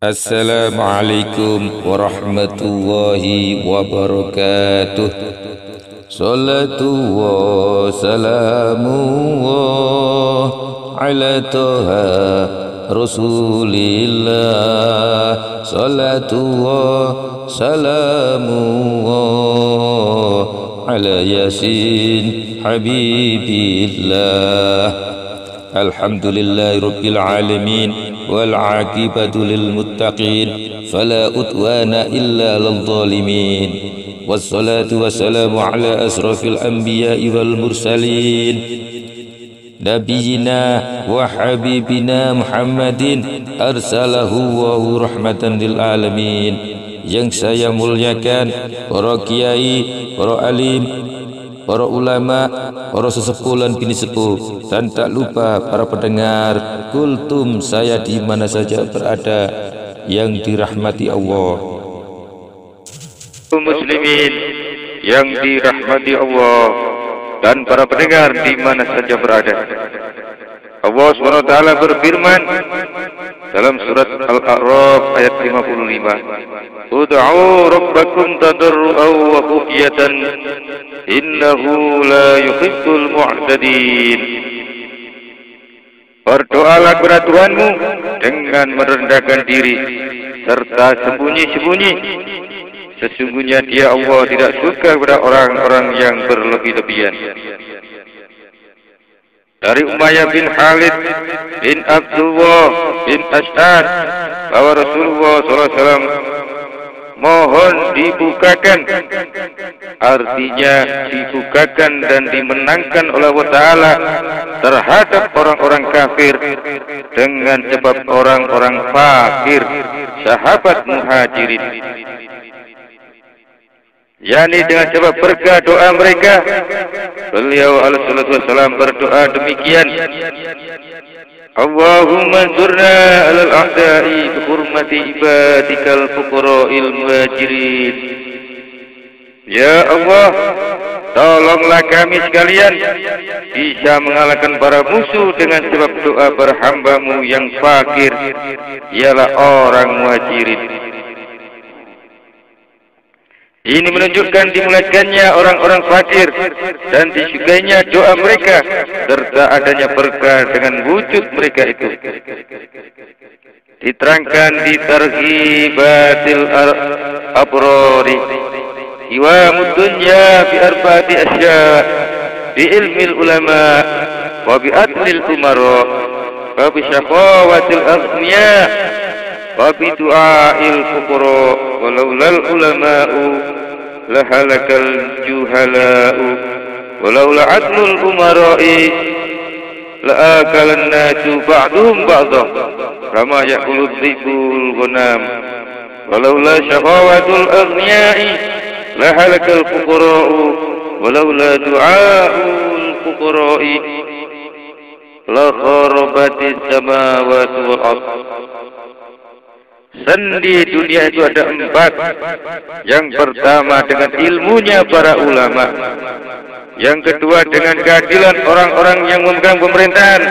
Assalamualaikum warahmatullahi wabarakatuh. Salatu wa salamu ala toha Rasulillah. Salatu wa salamu ala Yasin Habibillah. Alhamdulillahi rabbil alamin wal aqibatu lil muttaqin fala udwana illa lil zalimin. Wassalatu wassalamu ala asrafil anbiya'i wal mursalin nabiyyina wa habibina Muhammadin arsalahu wa rahmatan lil alamin. Yang saya muliakan para kiai, para alim, para ulama, para sesepuh dan bini sepuh, dan tak lupa para pendengar kultum saya di mana saja berada yang dirahmati Allah. Muslimin yang dirahmati Allah dan para pendengar di mana saja berada. Allah SWT berfirman dalam surat Al-A'raf ayat 55, Ud'u rabbakum tadarru'an wa khufyatan innahu la yuhibbul mu'tadin. Berdoalah kepada Tuhanmu dengan merendahkan diri serta sembunyi-sembunyi. Sesungguhnya Dia Allah tidak suka kepada orang-orang yang berlebih-lebihan. Dari Umayyah bin Khalid bin Abdullah bin As'ad bahwa Rasulullah SAW mohon dibukakan, artinya dibukakan dan dimenangkan oleh Allah Ta'ala terhadap orang-orang kafir dengan sebab orang-orang fakir, sahabat muhajirin, yakni dengan sebab berkah doa mereka. Beliau alaihissalatu wassalam berdoa demikian, Allahumma ansurna alal a'da'i bi hurmati ibadikal fuqara'il muhajirin. Ya Allah, tolonglah kami sekalian bisa mengalahkan para musuh dengan sebab doa para hamba-Mu yang fakir, ialah orang muhajirin. Ini menunjukkan dimuliakannya orang-orang fakir dan disukainya doa mereka serta adanya berkah dengan wujud mereka itu. Diterangkan di Targhibatil Abrari, Iwamud dunya bi arba'ati asya, bi ilmil ulama wa bi adlil umara wa bi syaqawatil aghniya wa bi du'ail fuqara walaulal ulama'u lahalakal juhala'u walaula adlul umara'i la'akalan nasu ba'duhum ba'dah kama ya'kulud dhibul ghanam walaula syaqawatul aghniya'i lahalakal fuqara'u walaula du'a'ul fuqara'i la kharabatis samawati wal ardh. Sendi dunia itu ada 4. Yang pertama dengan ilmunya para ulama, yang kedua dengan keadilan orang-orang yang memegang pemerintahan,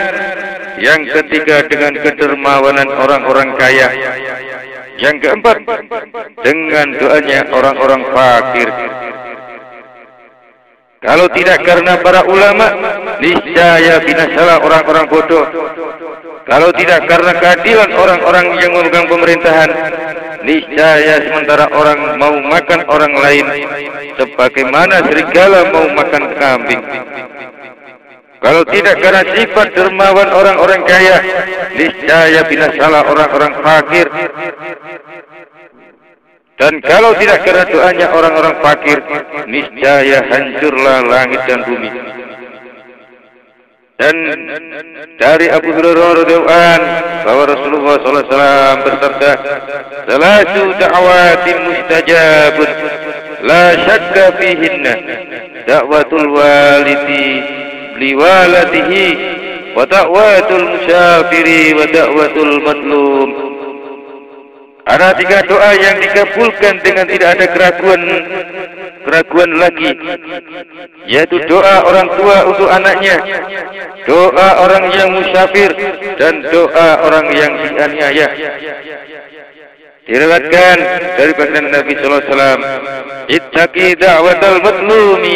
yang ketiga dengan kedermawanan orang-orang kaya, yang keempat dengan doanya orang-orang fakir. Kalau tidak karena para ulama, niscaya binasalah orang-orang bodoh. Kalau tidak karena keadilan orang-orang yang memegang pemerintahan, niscaya sementara orang mau makan orang lain sebagaimana serigala mau makan kambing. Kalau tidak karena sifat dermawan orang-orang kaya, niscaya binasalah orang-orang fakir. Dan kalau tidak karena doanya orang-orang fakir, niscaya hancurlah langit dan bumi. Dan dari Abu Hurairah radhiyallahu anhu bahwa Rasulullah SAW bersabda, "Salasu da'awatin mustajabun la syakka fihinna, da'watul walidi liwaladihi wa da'watul musafiri wa da'watul madlum." Ada 3 doa yang dikabulkan dengan tidak ada keraguan lagi, yaitu doa orang tua untuk anaknya, doa orang yang musafir, dan doa orang yang dianiaya. Diriwayatkan dari baginda Nabi sallallahu alaihi wasallam, "Ittaqi da'watal mazlumi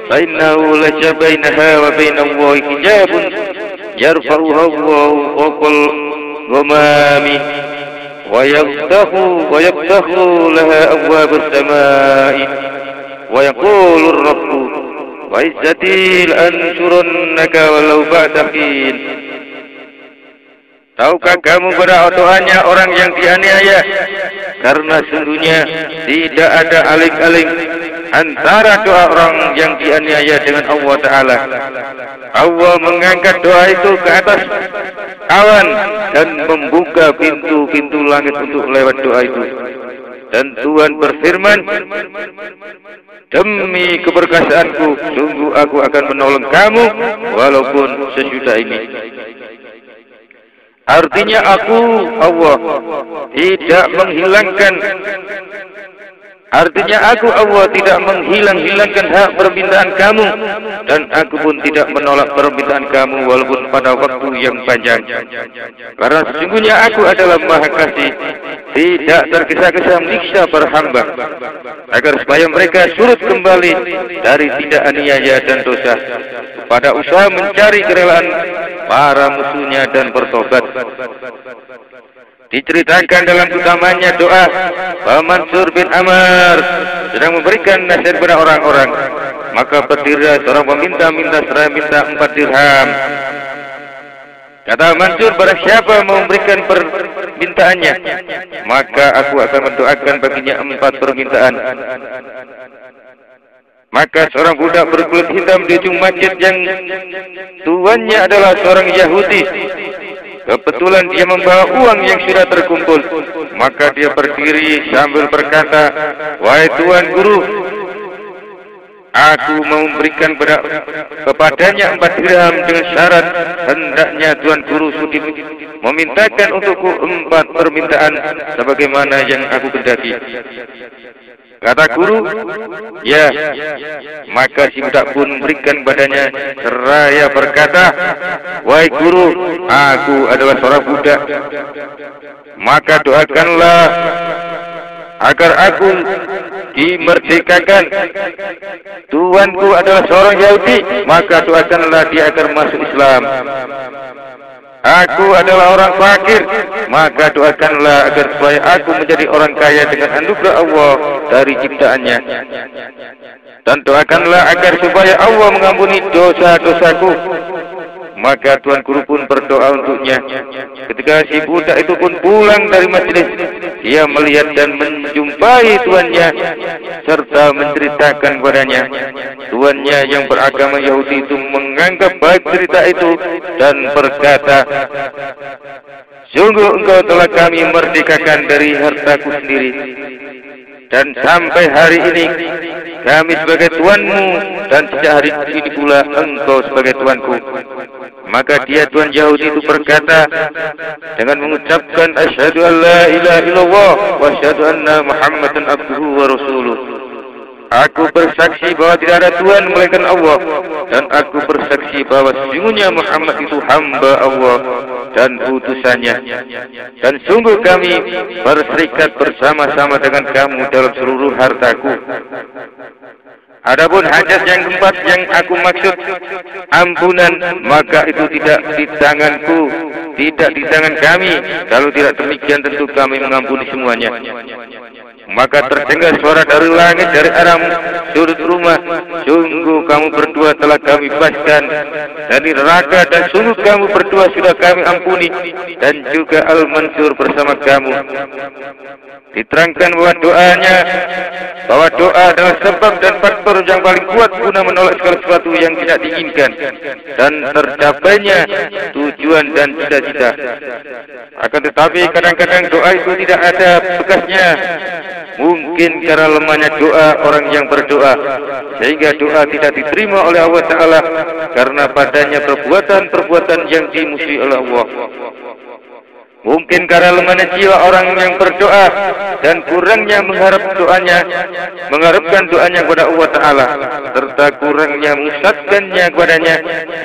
fa innahu laysa bainaha wa bainallahi hijabun yarfa'uhu Allahu fawqal ghamami wa yaftahu laha abwabas samai wa yaqulu ar-rabbu wa izzati la'ansurannaka walau ba'da hin." Tahukah kamu pada doanya orang yang dianiaya? Karena sungguhnya tidak ada aling-aling antara doa orang yang dianiaya dengan Allah Ta'ala. Allah mengangkat doa itu ke atas awan dan membuka pintu-pintu langit untuk lewat doa itu. Dan Tuhan berfirman, "Demi keberkasaanku, sungguh aku akan menolong kamu walaupun sesudah ini." Artinya aku, Allah, tidak menghilangkan. Artinya aku, Allah, tidak menghilangkan hak permintaan kamu, dan aku pun tidak menolak permintaan kamu walaupun pada waktu yang panjang. Karena sesungguhnya aku adalah Maha Kasih, tidak tergesa-gesa menyiksa para hamba, agar supaya mereka surut kembali dari tidak aniaya dan dosa pada usaha mencari kerelaan para musuhnya dan bertobat. Diceritakan dalam utamanya doa bahwa Mansur bin Amr sedang memberikan nasihat kepada orang-orang. Maka berdirilah seorang peminta minta 4 dirham. Kata Mansur, barang siapa mau memberikan permintaannya, maka aku akan mendoakan baginya 4 permintaan. Maka seorang budak berkulit hitam di ujung masjid yang tuannya adalah seorang Yahudi, kebetulan dia membawa uang yang sudah terkumpul. Maka dia berdiri sambil berkata, "Wahai Tuan Guru, aku mau memberikan kepadanya 4 dirham dengan syarat hendaknya Tuan Guru sudi memintakan untukku 4 permintaan sebagaimana yang aku kendaki." Kata guru, "Ya." Maka si budak pun memberikan badannya seraya berkata, "Wahai guru, aku adalah seorang budak. Maka doakanlah agar aku dimerdekakan. Tuanku adalah seorang Yahudi, maka doakanlah dia agar masuk Islam. Aku adalah orang fakir, maka doakanlah agar supaya aku menjadi orang kaya dengan anugerah Allah dari ciptaannya. Dan doakanlah agar supaya Allah mengampuni dosa-dosaku." Maka Tuan Guru pun berdoa untuknya. Ketika si budak itu pun pulang dari majelis, dia melihat dan menjumpai tuannya serta menceritakan kepadanya. Tuannya yang beragama Yahudi itu menganggap baik cerita itu dan berkata, "Sungguh engkau telah kami merdekakan dari hartaku sendiri. Dan sampai hari ini kami sebagai tuanmu, dan sejak hari ini pula engkau sebagai tuanku." Maka dia tuan Yahudi itu berkata dengan mengucapkan, "Asyhadu an la ilaha illallah wa asyhadu anna Muhammadan abduhu wa rasuluh." Aku bersaksi bahwa tidak ada Tuhan melainkan Allah, dan aku bersaksi bahwa sesungguhnya Muhammad itu hamba Allah dan utusannya. Dan sungguh kami berserikat bersama-sama dengan kamu dalam seluruh hartaku. Adapun hajat yang keempat yang aku maksud ampunan, maka itu tidak di tanganku, tidak di tangan kami. Kalau tidak demikian tentu kami mengampuni semuanya. Maka terdengar suara dari langit dari arah sudut rumah, "Sungguh kamu berdua telah kami bebaskan dari neraka, dan sungguh kamu berdua sudah kami ampuni, dan juga Al-Mansur bersama kamu." Diterangkan bahwa doa adalah sebab dan faktor yang paling kuat guna menolak segala sesuatu yang tidak diinginkan dan tercapainya tujuan dan cita-cita. Akan tetapi kadang-kadang doa itu tidak ada bekasnya. Mungkin karena lemahnya doa orang yang berdoa, sehingga doa tidak diterima oleh Allah Ta'ala karena padanya perbuatan-perbuatan yang dimusuhi oleh Allah. Mungkin karena lemahnya jiwa orang yang berdoa dan kurangnya mengharapkan doanya kepada Allah Ta'ala, serta kurangnya mengucapkannya kepadanya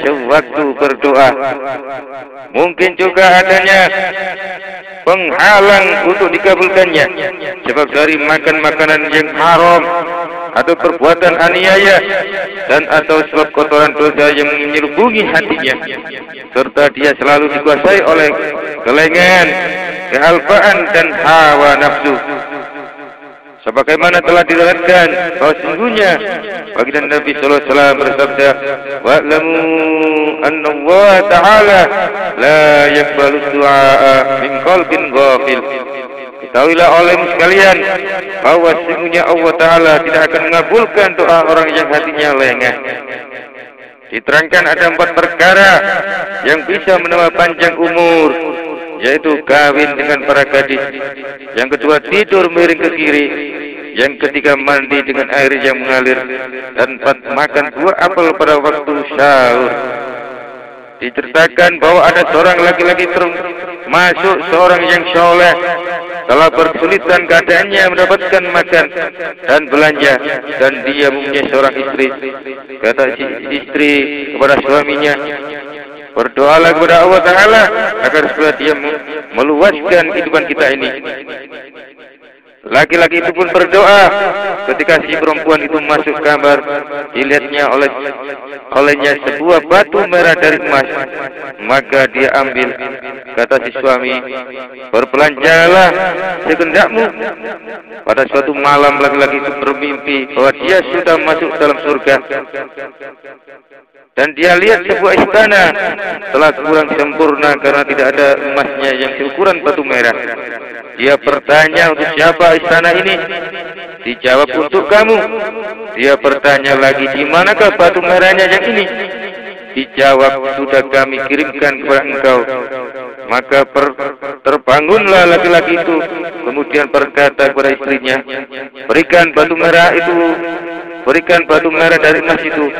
sewaktu berdoa. Mungkin juga adanya penghalang untuk dikabulkannya, sebab dari makan makanan yang haram atau perbuatan aniaya dan atau sebab kotoran dosa yang menyelubungi hatinya, serta dia selalu dikuasai oleh kelengan, kealpaan dan hawa nafsu. Sebagaimana telah diriwayatkan bahwa sesungguhnya baginda Nabi sallallahu alaihi wasallam bersabda, "Wa'lamu anna Allah Ta'ala la yaqbalu du'a min qalbin ghafil." Ketahuilah olehmu sekalian bahwa sesungguhnya Allah Ta'ala tidak akan mengabulkan doa orang yang hatinya lengah. Diterangkan ada 4 perkara yang bisa menambah panjang umur, yaitu kawin dengan para gadis. Yang kedua, tidur miring ke kiri. Yang ketiga, mandi dengan air yang mengalir. Dan 4, makan buah apel pada waktu sahur. Diceritakan bahwa ada seorang laki-laki termasuk seorang yang soleh, telah berkesulitan keadaannya mendapatkan makan dan belanja, dan dia mempunyai seorang istri. Kata si istri kepada suaminya, "Berdoalah kepada Allah Ta'ala agar supaya dia meluaskan kehidupan kita ini." Laki-laki itu pun berdoa. Ketika si perempuan itu masuk kamar, dilihatnya olehnya sebuah batu merah dari emas. Maka dia ambil. Kata si suami, "Berbelanjalah sekendakmu." Pada suatu malam laki-laki itu bermimpi bahwa dia sudah masuk dalam surga. Dan dia lihat sebuah istana telah kurang sempurna karena tidak ada emasnya yang seukuran batu merah. Dia bertanya, "Untuk siapa istana ini?" Dijawab, "Untuk kamu." Dia bertanya lagi, "Di manakah batu merahnya yang ini?" Dijawab, "Sudah kami kirimkan kepada engkau." Maka terbangunlah laki-laki itu, kemudian berkata kepada istrinya, "Berikan batu merah dari emas itu."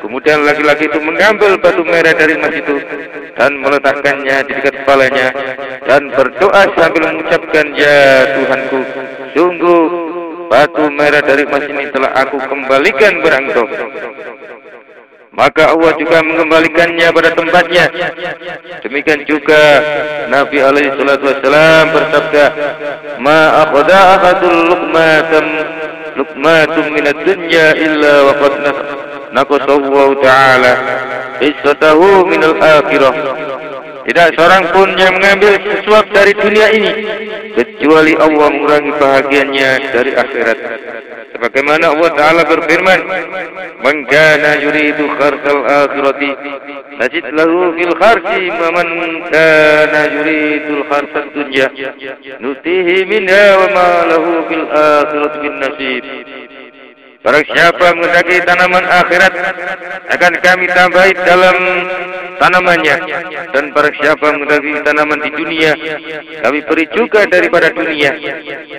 Kemudian laki-laki itu mengambil batu merah dari emas itu dan meletakkannya di dekat kepalanya dan berdoa sambil mengucapkan, "Ya Tuhanku, sungguh batu merah dari emas ini telah aku kembalikan kepada engkau." Maka Allah juga mengembalikannya pada tempatnya. Demikian juga Nabi alaihi salatu wasallam bersabda, "Ma akhadha ahadul luqmatum minad dunya illa wa qad naqasallahu ta'ala hissatahu minal akhirah." Tidak seorang pun yang mengambil sesuap dari dunia ini kecuali Allah mengurangi bahagiannya dari akhirat. Sebagaimana Allah Ta'ala berfirman, "Man kana yuridu kharsal akhirati najid lahu fil kharsi wa man kana yuridu kharsad dunya nutihi minha wa ma lahu fil akhirati min nasib." Barang siapa menghendaki tanaman akhirat, akan kami tambahi dalam tanamannya. Dan barang siapa menghendaki tanaman di dunia, kami beri juga daripada dunia.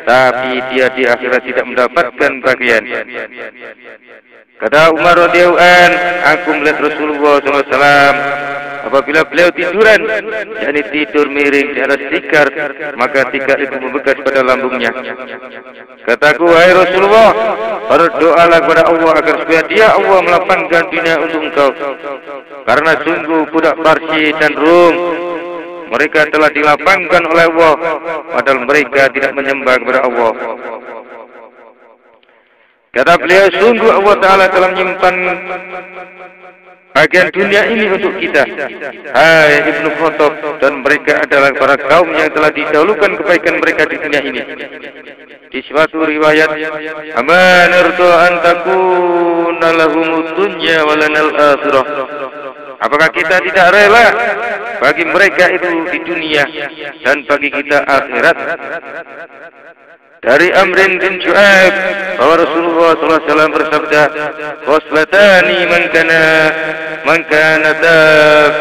Tapi dia di akhirat tidak mendapatkan bagian. Kata Umar radhiyallahu an, "Aku melihat Rasulullah SAW apabila beliau tiduran, yakni tidur miring di atas tikar, maka tikar itu membekas pada lambungnya. Kataku, wahai Rasulullah, berdoalah kepada Allah agar supaya dia Allah melapangkan dunia untuk engkau. Karena sungguh budak Parsi dan Rum, mereka telah dilapangkan oleh Allah, padahal mereka tidak menyembah kepada Allah." Kata beliau, sungguh Allah Ta'ala telah menyimpan bagian dunia ini untuk kita, hai Ibnu Khattab, dan mereka adalah para kaum yang telah didahulukan kebaikan mereka di dunia ini. Di suatu riwayat, "Amanartu an takuna lahumud dunya wa lanal akhirah." Apakah kita tidak rela bagi mereka itu di dunia dan bagi kita akhirat? Dari Amrin bin Shu'aib bahwa Rasulullah SAW bersabda, "Khoslatani man kana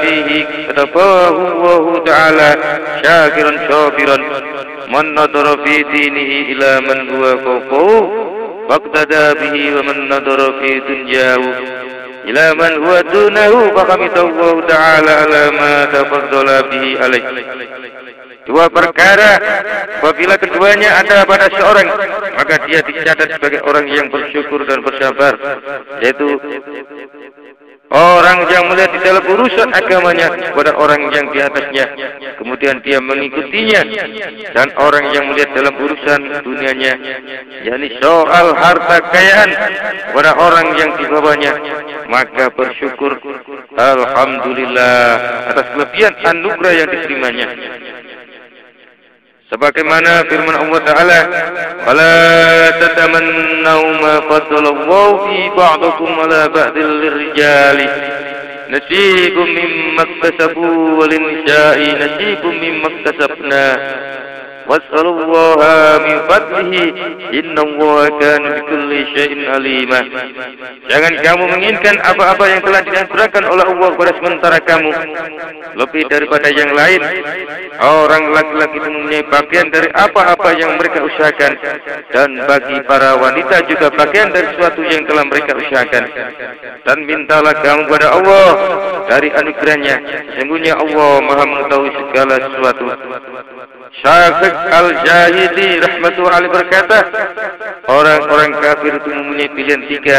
fihi katabahu Allahu Ta'ala syakiran syabiran, man nadara fi dinihi ila man huwa fawqahu faqtada bihi, wa man nadara fi dunyahu ila man huwa dunahu faqamitahu Ta'ala ala ma tafaddala bihi alaih." Dua perkara, apabila keduanya ada pada seorang, maka dia dicatat sebagai orang yang bersyukur dan bersabar, yaitu Orang yang melihat di dalam urusan agamanya kepada orang yang di atasnya, kemudian dia mengikutinya. Dan orang yang melihat dalam urusan dunianya, yakni soal harta kekayaan kepada orang yang di bawahnya, maka bersyukur alhamdulillah atas kelebihan anugerah yang diterimanya. Sebagaimana firman Allah Ta'ala, "Wala tatamannaw ma faddalallahu fi ba'dakum ala ba'dil lirrijali nasibun mimma iktasabu walin nisa'i nasibun mimma iktasabna was'alullaha min fadlihi innallaha kana bikulli syai'in alima." Jangan kamu menginginkan apa-apa yang telah dianugerahkan oleh Allah kepada sementara kamu lebih daripada yang lain. Orang laki-laki itu mempunyai bagian dari apa-apa yang mereka usahakan, dan bagi para wanita juga bagian dari sesuatu yang telah mereka usahakan. Dan mintalah kamu kepada Allah dari anugerahnya, sesungguhnya Allah Maha mengetahui segala sesuatu. Syafiq Al-Jahidi rahmatullahi alaihi berkata, orang-orang kafir itu mempunyai pilihan tiga,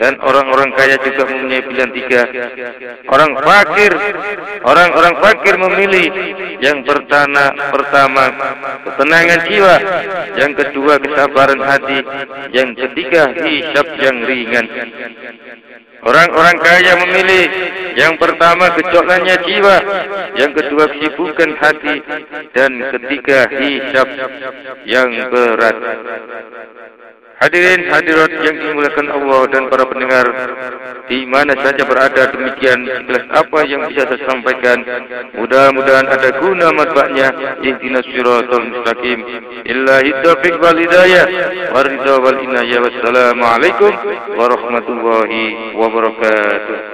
dan orang-orang kaya juga mempunyai pilihan tiga. Orang-orang fakir memilih yang pertama ketenangan jiwa, yang kedua kesabaran hati, yang ketiga hisab yang ringan. Orang-orang kaya memilih yang pertama kecokannya jiwa, yang kedua kesibukan hati, dan ketiga hisab yang berat. Hadirin hadirat yang dimuliakan Allah dan para pendengar di mana saja berada, demikian sekilas apa yang bisa saya sampaikan. Mudah-mudahan ada guna manfaatnya. Ihdinas siratal mustaqim. Illahi taufiq wal hidayah wa ridha wal inayah. Wassalamualaikum warahmatullahi wabarakatuh.